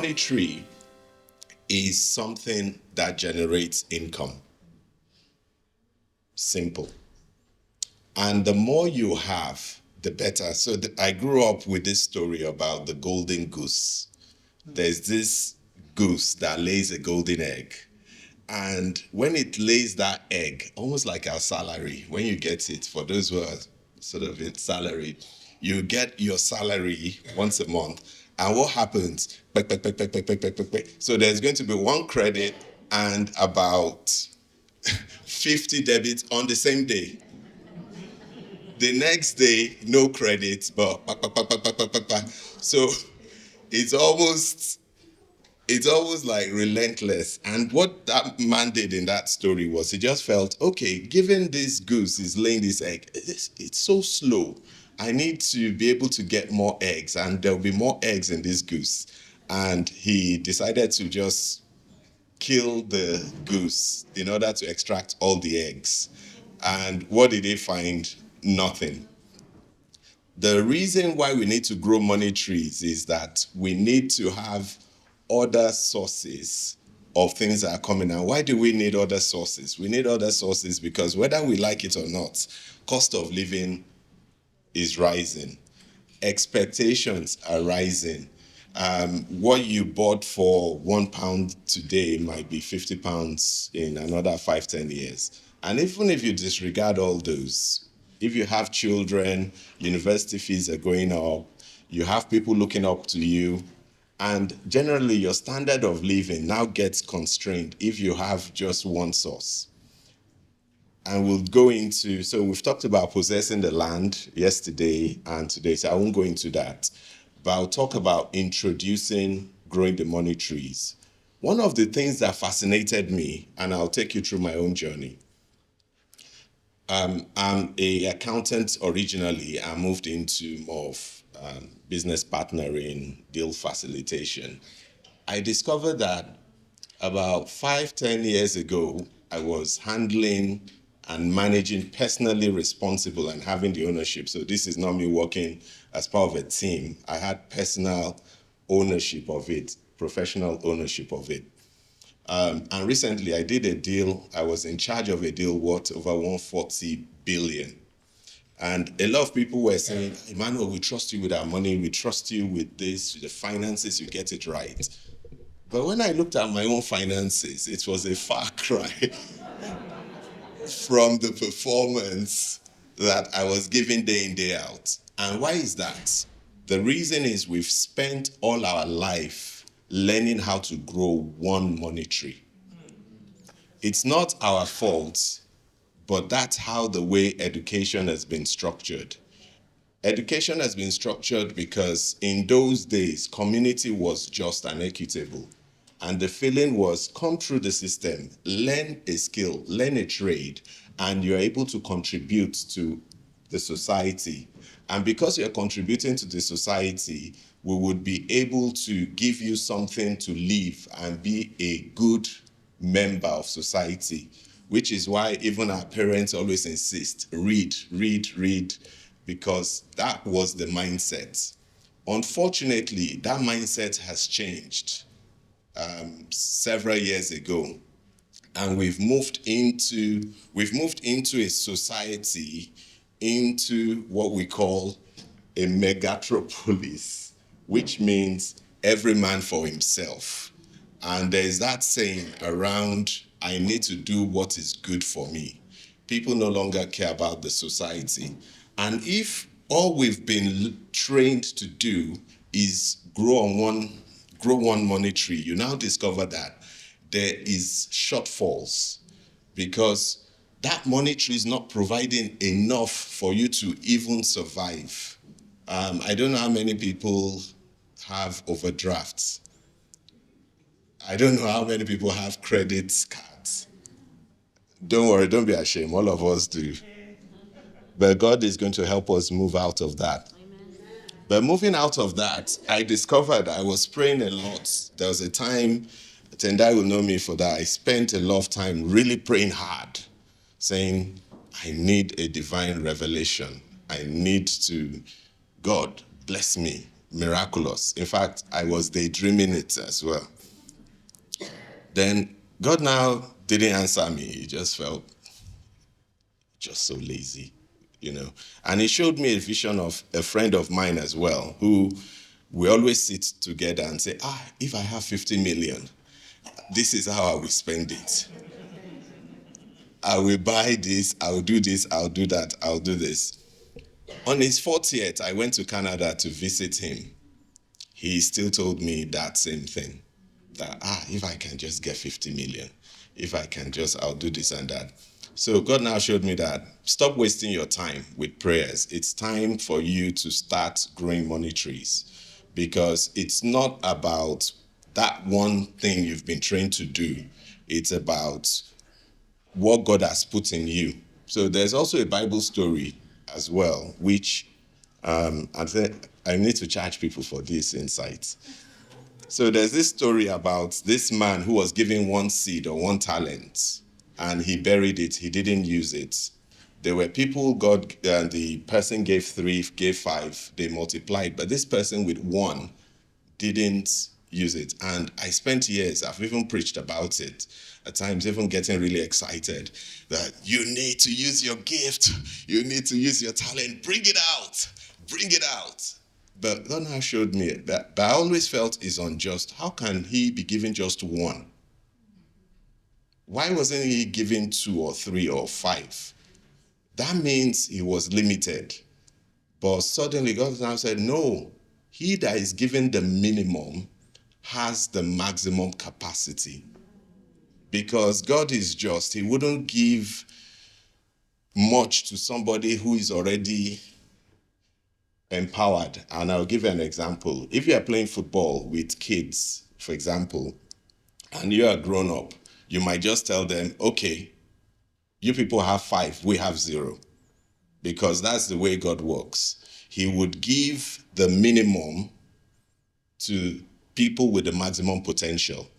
money tree is something that generates income. Simple. And the more you have, the better. So I grew up with this story about the golden goose. There's this goose that lays a golden egg. And when it lays that egg, almost like our salary, when you get it, for those who are sort of in salaried, you get your salary once a month. And what happens? So there's going to be one credit and about 50 debits on the same day. The next day, no credit, but so it's almost like relentless. And what that man did in that story was he just felt, okay, given this goose is laying this egg, it's so slow. I need to be able to get more eggs, and there'll be more eggs in this goose. And he decided to just kill the goose in order to extract all the eggs. And what did he find? Nothing. The reason why we need to grow money trees is that we need to have other sources of things that are coming. And why do we need other sources? We need other sources because whether we like it or not, cost of living is rising. Expectations are rising. What you bought for £1 today might be £50 in another 5-10 years. And even if you disregard all those, if you have children, university fees are going up, you have people looking up to you, and generally your standard of living now gets constrained if you have just one source. And we'll go into, so we've talked about possessing the land yesterday and today, so I won't go into that. But I'll talk about introducing growing the money trees. One of the things that fascinated me, and I'll take you through my own journey. I'm an accountant originally. I moved into more of business partnering, deal facilitation. I discovered that about 5-10 years ago, I was handling and managing personally responsible and having the ownership. So this is not me working as part of a team. I had personal ownership of it, professional ownership of it. And recently I did a deal. I was in charge of a deal worth over 140 billion. And a lot of people were saying, Emmanuel, we trust you with our money. We trust you with this, with the finances, you get it right. But when I looked at my own finances, it was a far cry from the performance that I was giving day in, day out. And why is that? The reason is we've spent all our life learning how to grow one money tree. It's not our fault, but that's how the way education has been structured. Education has been structured because in those days, community was just and equitable. And the feeling was, come through the system, learn a skill, learn a trade, and you're able to contribute to the society. And because you're contributing to the society, we would be able to give you something to live and be a good member of society, which is why even our parents always insist, read, because that was the mindset. Unfortunately, that mindset has changed several years ago, and we've moved into a society, into what we call a megatropolis, which means every man for himself. And there's that saying around, I need to do what is good for me. People no longer care about the society. And if all we've been trained to do is grow one money tree, you now discover that there is shortfalls because that money tree is not providing enough for you to even survive. I don't know how many people have overdrafts. I don't know how many people have credit cards. Don't worry, don't be ashamed. All of us do. But God is going to help us move out of that. But moving out of that, I discovered I was praying a lot. There was a time, Tendai will know me for that, I spent a lot of time really praying hard, saying, I need a divine revelation. I need to, God, bless me. miraculous. In fact, I was daydreaming it as well. Then God now didn't answer me. He just felt just so lazy, you know. And he showed me a vision of a friend of mine as well, who we always sit together and say, if I have 50 million, this is how I will spend it. I will buy this, I'll do this, I'll do that, I'll do this. On his 40th, I went to Canada to visit him. He still told me that same thing. That, if I can just get 50 million, if I can just, I'll do this and that. So God now showed me that stop wasting your time with prayers. It's time for you to start growing money trees, because it's not about that one thing you've been trained to do. It's about what God has put in you. So there's also a Bible story as well, which I need to charge people for this insight. So there's this story about this man who was given one seed or one talent, and he buried it. He didn't use it. There were people, the person gave 3, gave 5, they multiplied, but this person with 1 didn't use it. And I spent years, I've even preached about it, at times even getting really excited that you need to use your gift, you need to use your talent, bring it out. But God now showed me that, but I always felt is unjust. How can he be given just 1? Why wasn't he given 2 or 3 or 5? That means he was limited. But suddenly God now said, no, he that is given the minimum has the maximum capacity. Because God is just. He wouldn't give much to somebody who is already empowered. And I'll give you an example. If you are playing football with kids, for example, and you are grown up, you might just tell them, okay, you people have 5, we have 0. Because that's the way God works. He would give the minimum to people with the maximum potential.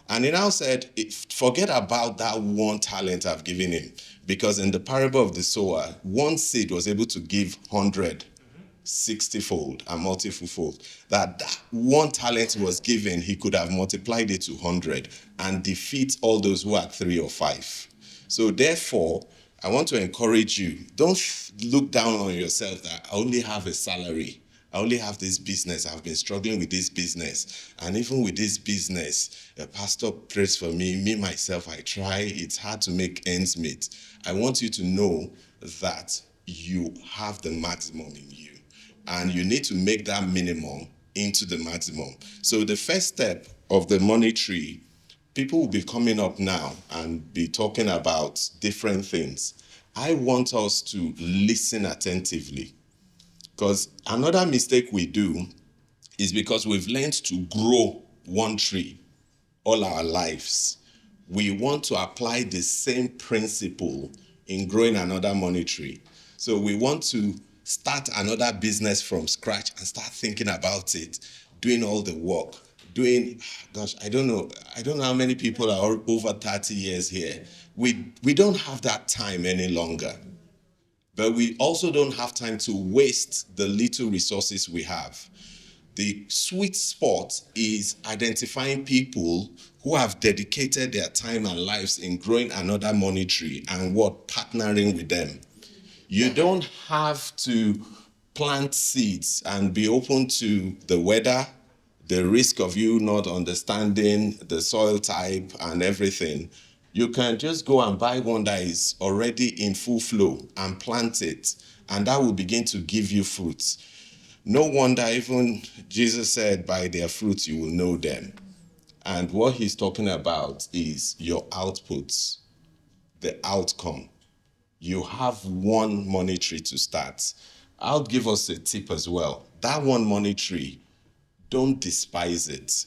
And he now said, forget about that 1 talent I've given him. Because in the parable of the sower, 1 seed was able to give 100, 60-fold and multiple-fold. That 1 talent was given, he could have multiplied it to 100 and defeat all those who had 3 or 5. So therefore, I want to encourage you, don't look down on yourself that I only have a salary. I only have this business. I've been struggling with this business. And even with this business, a pastor prays for me, myself, I try. It's hard to make ends meet. I want you to know that you have the maximum in you. And you need to make that minimum into the maximum. So the first step of the money tree, people will be coming up now and be talking about different things. I want us to listen attentively. Because another mistake we do is because we've learned to grow one tree all our lives. We want to apply the same principle in growing another money tree. So we want to start another business from scratch and start thinking about it, doing all the work, I don't know how many people are over 30 years here. We don't have that time any longer. But we also don't have time to waste the little resources we have. The sweet spot is identifying people who have dedicated their time and lives in growing another money tree and partnering with them. You don't have to plant seeds and be open to the weather, the risk of you not understanding the soil type and everything. You can just go and buy one that is already in full flow and plant it, and that will begin to give you fruits. No wonder even Jesus said, by their fruits you will know them. And what he's talking about is your outputs, the outcome. You have one money tree to start. I'll give us a tip as well. That one money tree, don't despise it.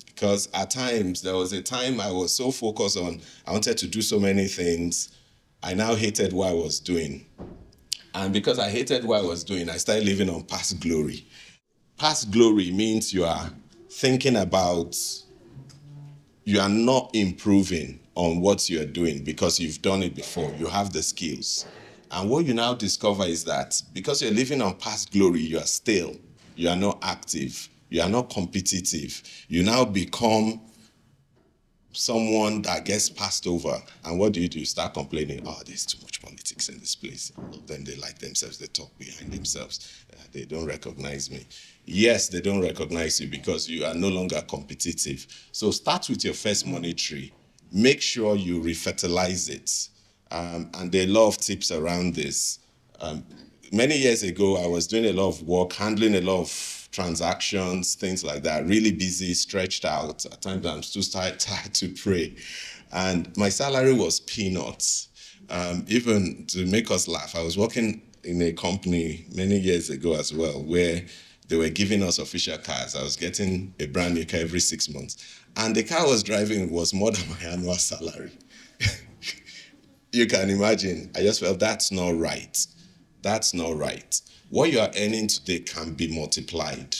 Because at times, there was a time I was so focused on, I wanted to do so many things, I now hated what I was doing. And because I hated what I was doing, I started living on past glory. Past glory means you are thinking about, you are not improving on what you are doing because you've done it before. You have the skills. And what you now discover is that because you're living on past glory, you are stale. You are not active. You are not competitive. You now become someone that gets passed over. And what do? You start complaining, oh, there's too much politics in this place. All of them, they like themselves, they talk behind themselves. They don't recognize me. Yes, they don't recognize you because you are no longer competitive. So start with your first money tree. Make sure you refertilize it. And there are a lot of tips around this. Many years ago, I was doing a lot of work, handling a lot of transactions, things like that, really busy, stretched out. At times, I'm too tired to pray. And my salary was peanuts. Even to make us laugh, I was working in a company many years ago as well, where they were giving us official cars. I was getting a brand new car every 6 months. And the car I was driving was more than my annual salary. You can imagine. I just felt that's not right. That's not right. What you are earning today can be multiplied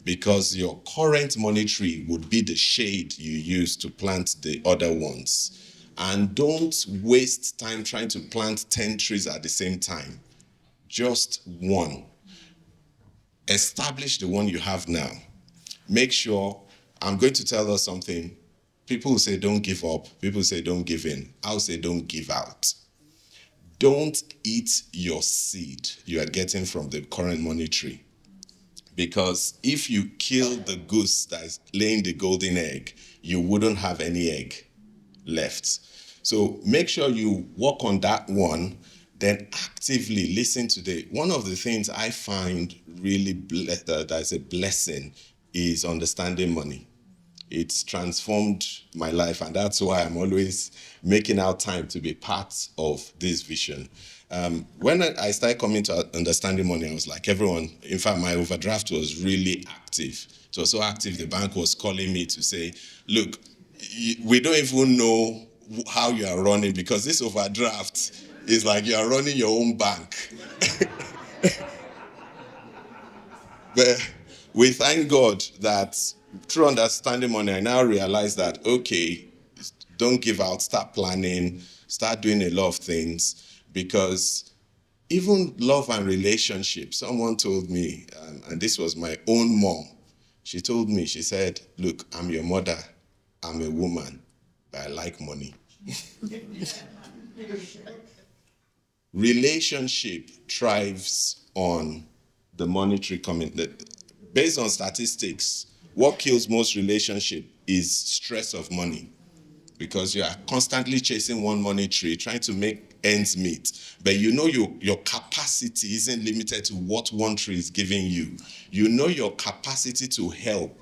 because your current money tree would be the shade you use to plant the other ones. And don't waste time trying to plant 10 trees at the same time. Just one. Establish the one you have now. Make sure, I'm going to tell us something. People say don't give up. People say don't give in. I'll say don't give out. Don't eat your seed you are getting from the current money tree. Because if you kill the goose that is laying the golden egg, you wouldn't have any egg left. So make sure you work on that one, then actively listen to one of the things I find really that's a blessing is understanding money. It's transformed my life, and that's why I'm always making out time to be part of this vision. When I started coming to understanding money, I was like everyone. In fact, my overdraft was really active. It was so active, the bank was calling me to say, look, we don't even know how you are running because this overdraft is like you are running your own bank. But we thank God that through understanding money, I now realize that, okay, don't give out, start planning, start doing a lot of things, because even love and relationships, someone told me, and this was my own mom, she told me, she said, look, I'm your mother, I'm a woman, but I like money. Relationship thrives on the monetary commitment. Based on statistics, what kills most relationship is stress of money, because you are constantly chasing one money tree, trying to make ends meet. But you know your capacity isn't limited to what one tree is giving you. You know your capacity to help,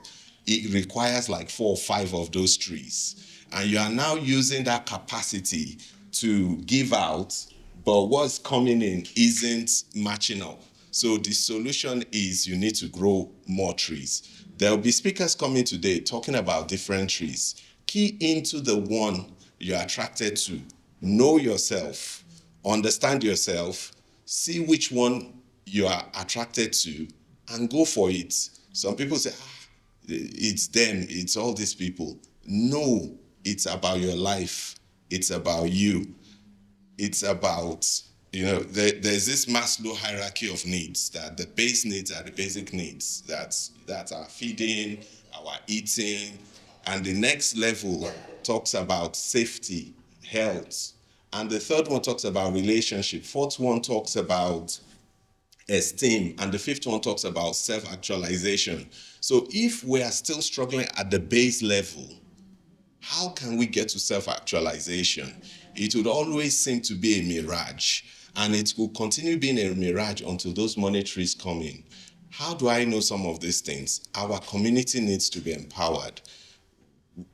it requires like 4 or 5 of those trees. And you are now using that capacity to give out, but what's coming in isn't matching up. So the solution is you need to grow more trees. There will be speakers coming today talking about different trees. Key into the one you're attracted to. Know yourself, understand yourself, see which one you are attracted to, and go for it. Some people say, it's them, it's all these people. No, it's about your life. It's about you. It's about, there's this Maslow hierarchy of needs, that the base needs are the basic needs. That's our feeding, our eating. And the next level talks about safety, health. And the third one talks about relationship. Fourth one talks about esteem. And the fifth one talks about self-actualization. So if we are still struggling at the base level, how can we get to self-actualization? It would always seem to be a mirage, and it will continue being a mirage until those monetaries come in. How do I know some of these things? Our community needs to be empowered.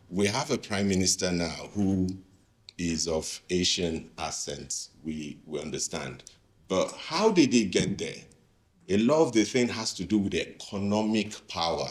We have a prime minister now who is of Asian ascent, we understand. But how did he get there? A lot of the thing has to do with economic power.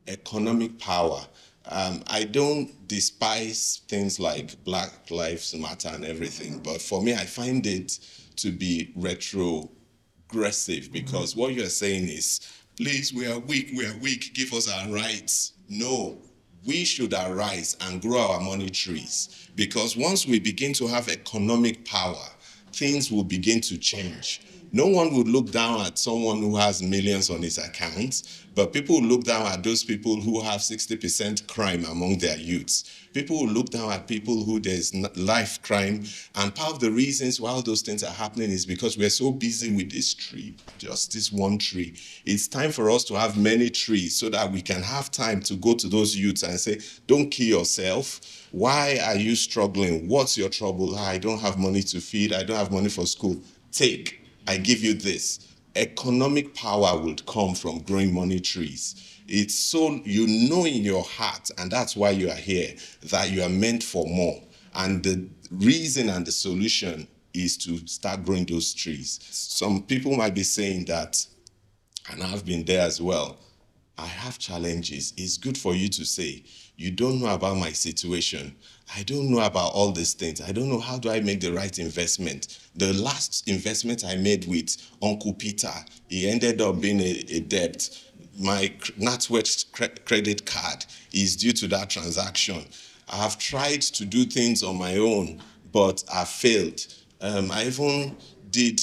Economic power. I don't despise things like Black Lives Matter and everything, but for me, I find it to be retrogressive, because what you're saying is, please, we are weak, give us our rights. No, we should arise and grow our money trees, because once we begin to have economic power, things will begin to change. No one would look down at someone who has millions on his account, but people will look down at those people who have 60% crime among their youths. People will look down at people who there's life crime. And part of the reasons why all those things are happening is because we're so busy with this tree, just this one tree. It's time for us to have many trees so that we can have time to go to those youths and say, don't kill yourself. Why are you struggling? What's your trouble? I don't have money to feed. I don't have money for school. Take. I give you this. Economic power would come from growing money trees. It's so you know in your heart, and that's why you are here, that you are meant for more. And the reason and the solution is to start growing those trees. Some people might be saying that, and I've been there as well, I have challenges. It's good for you to say, you don't know about my situation. I don't know about all these things. I don't know how do I make the right investment. The last investment I made with Uncle Peter, he ended up being a debt. My NatWest credit card is due to that transaction. I have tried to do things on my own, but I failed. I even did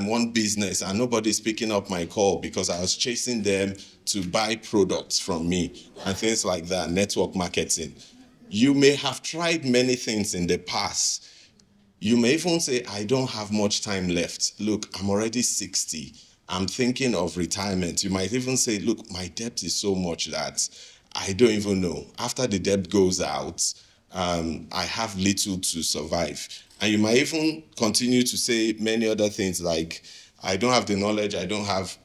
one business and nobody's picking up my call because I was chasing them to buy products from me and things like that, network marketing. You may have tried many things in the past. You may even say, I don't have much time left. Look, I'm already 60. I'm thinking of retirement. You might even say, look, my debt is so much that I don't even know. After the debt goes out, I have little to survive. And you might even continue to say many other things like, I don't have the knowledge, I don't have.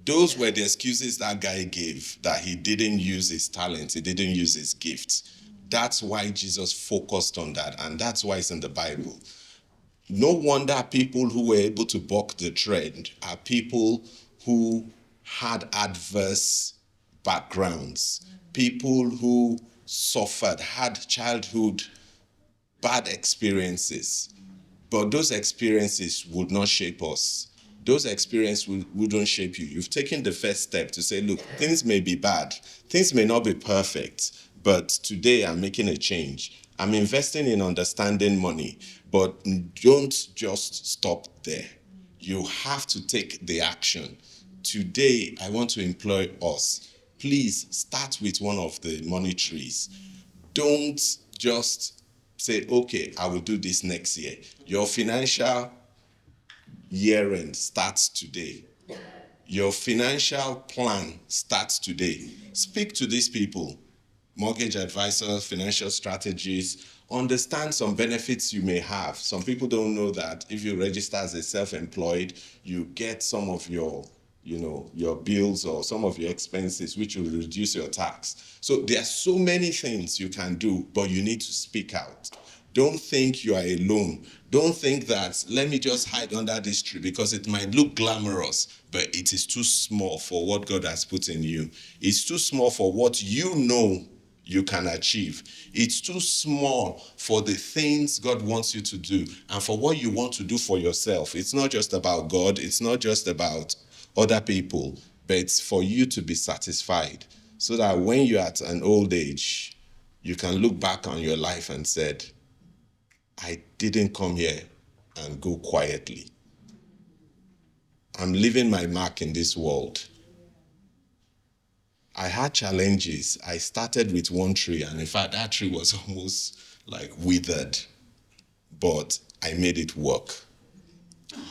Those were the excuses that guy gave, that he didn't use his talent, he didn't use his gifts. That's why Jesus focused on that, and that's why it's in the Bible. No wonder people who were able to buck the trend are people who had adverse backgrounds, people who suffered, had childhood bad experiences. But those experiences would not shape us. Those experiences wouldn't shape you. You've taken the first step to say, look, things may be bad. Things may not be perfect. But today I'm making a change. I'm investing in understanding money. But don't just stop there. You have to take the action. Today, I want to employ us. Please start with one of the money trees. Don't just say, okay, I will do this next year. Your financial year end starts today. Your financial plan starts today. Speak to these people, mortgage advisors, financial strategists. Understand some benefits you may have. Some people don't know that if you register as a self-employed, you get some of your your bills or some of your expenses, which will reduce your tax. So there are so many things you can do, but you need to speak out. Don't think you are alone. Don't think that, let me just hide under this tree because it might look glamorous, but it is too small for what God has put in you. It's too small for what you know you can achieve. It's too small for the things God wants you to do and for what you want to do for yourself. It's not just about God. It's not just about other people, but it's for you to be satisfied so that when you're at an old age, you can look back on your life and said, I didn't come here and go quietly. I'm leaving my mark in this world. I had challenges. I started with one tree, and in fact, that tree was almost like withered, but I made it work.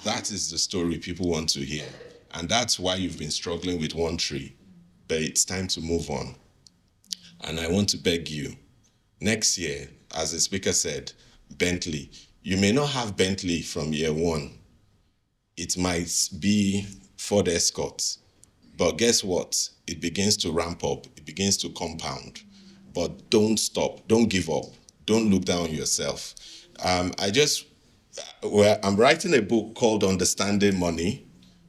That is the story people want to hear. And that's why you've been struggling with one tree. But it's time to move on. And I want to beg you, next year, as the speaker said, Bentley. You may not have Bentley from year one. It might be Ford Escort. But guess what? It begins to ramp up. It begins to compound. But don't stop. Don't give up. Don't look down on yourself. I'm writing a book called Understanding Money,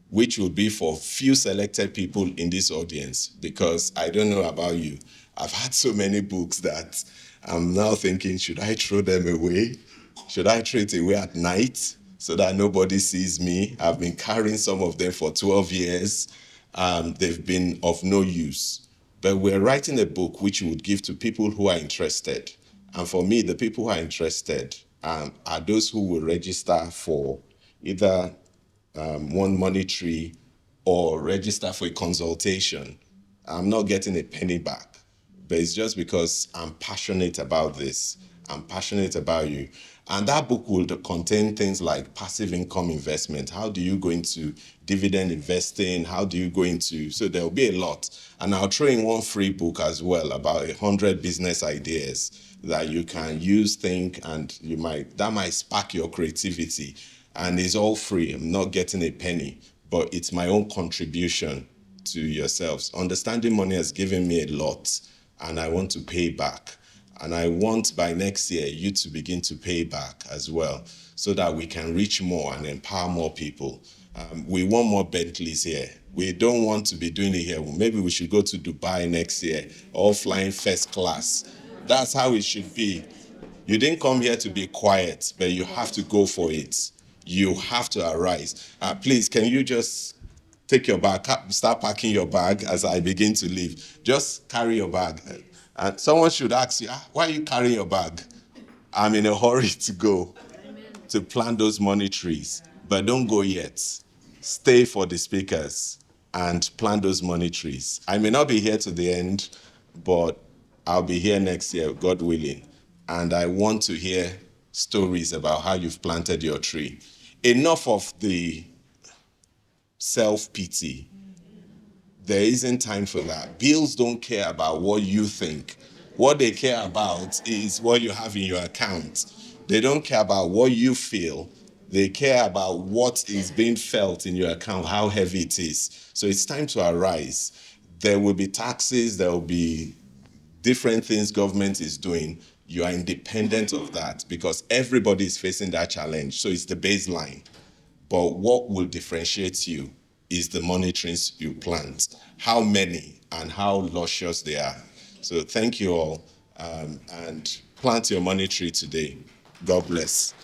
which will be for few selected people in this audience, because I don't know about you. I've had so many books that I'm now thinking, should I throw them away? Should I throw it away at night so that nobody sees me? I've been carrying some of them for 12 years. They've been of no use. But we're writing a book which we would give to people who are interested. And for me, the people who are interested are those who will register for either one money tree or register for a consultation, I'm not getting a penny back. But it's just because I'm passionate about this. I'm passionate about you. And that book will contain things like passive income investment. How do you go into dividend investing? How do you go into, so there'll be a lot. And I'll throw in one free book as well about 100 business ideas that you can use, think, and that might spark your creativity. And it's all free. I'm not getting a penny, but it's my own contribution to yourselves. Understanding money has given me a lot, and I want to pay back. And I want by next year you to begin to pay back as well, so that we can reach more and empower more people. We want more Bentleys here. We don't want to be doing it here. Maybe we should go to Dubai next year, all flying first class. That's how it should be. You didn't come here to be quiet, but you have to go for it. You have to arise. Please, can you just take your bag, start packing your bag as I begin to leave. Just carry your bag. And someone should ask you, why are you carrying your bag? I'm in a hurry to go to plant those money trees. But don't go yet. Stay for the speakers and plant those money trees. I may not be here to the end, but I'll be here next year, God willing. And I want to hear stories about how you've planted your tree. Enough of the self-pity. There isn't time for that. Bills don't care about what you think. What they care about is what you have in your account. They don't care about what you feel. They care about what is being felt in your account, how heavy it is. So it's time to arise. There will be taxes, there will be different things government is doing. You are independent of that because everybody is facing that challenge. So it's the baseline. But what will differentiate you is the money trees you plant, how many and how luscious they are. So thank you all, and plant your money tree today. God bless.